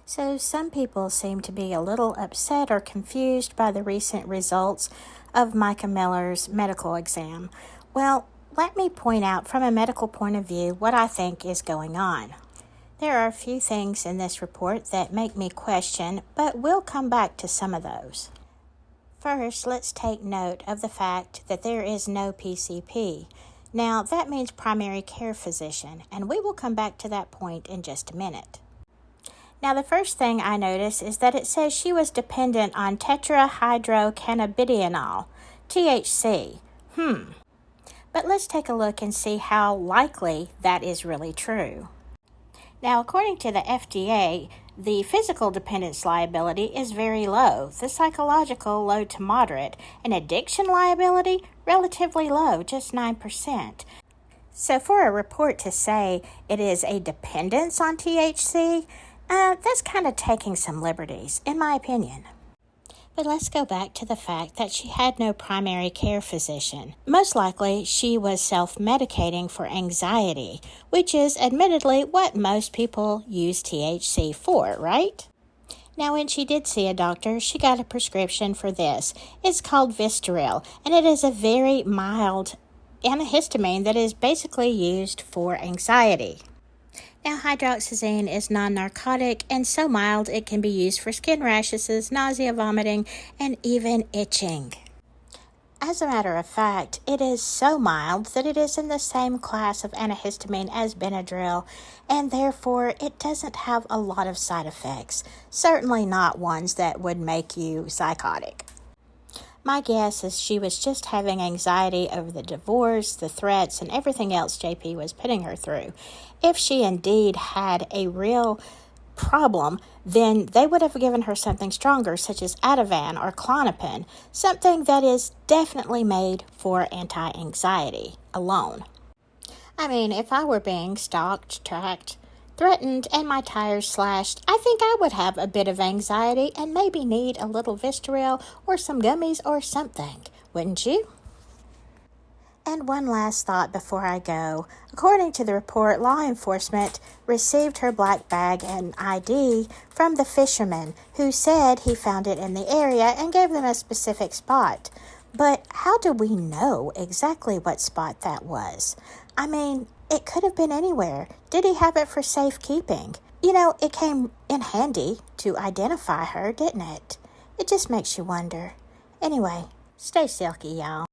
So some people seem to be a little upset or confused by the recent results of Mica Miller's medical exam. Well, let me point out from a medical point of view what I think is going on. There are a few things in this report that make me question, but we'll come back to some of those. First, let's take note of the fact that there is no PCP. Now, that means primary care physician, and we will come back to that point in just a minute. Now, the first thing I notice is that it says she was dependent on tetrahydrocannabidiol, THC. But let's take a look and see how likely that is really true. Now, according to the FDA, the physical dependence liability is very low, the psychological low to moderate, and addiction liability relatively low, just 9%. So for a report to say it is a dependence on THC, that's kind of taking some liberties, in my opinion. But let's go back to the fact that she had no primary care physician. Most likely, she was self-medicating for anxiety, which is admittedly what most people use THC for, right? Now, when she did see a doctor, she got a prescription for this. It's called Vistaril, and it is a very mild antihistamine that is basically used for anxiety. Now, hydroxyzine is non-narcotic and so mild it can be used for skin rashes, nausea, vomiting, and even itching. As a matter of fact, it is so mild that it is in the same class of antihistamine as Benadryl, and therefore it doesn't have a lot of side effects, certainly not ones that would make you psychotic. My guess is she was just having anxiety over the divorce, the threats, and everything else JP was putting her through. If she indeed had a real problem, then they would have given her something stronger, such as Ativan or Klonopin, something that is definitely made for anti-anxiety alone. I mean, if I were being stalked, tracked, threatened, and my tires slashed, I think I would have a bit of anxiety and maybe need a little Vistaril or some gummies or something, wouldn't you? And one last thought before I go. According to the report, law enforcement received her black bag and ID from the fisherman who said he found it in the area and gave them a specific spot. But how do we know exactly what spot that was? I mean, it could have been anywhere. Did he have it for safekeeping? You know, it came in handy to identify her, didn't it? It just makes you wonder. Anyway, stay silky, y'all.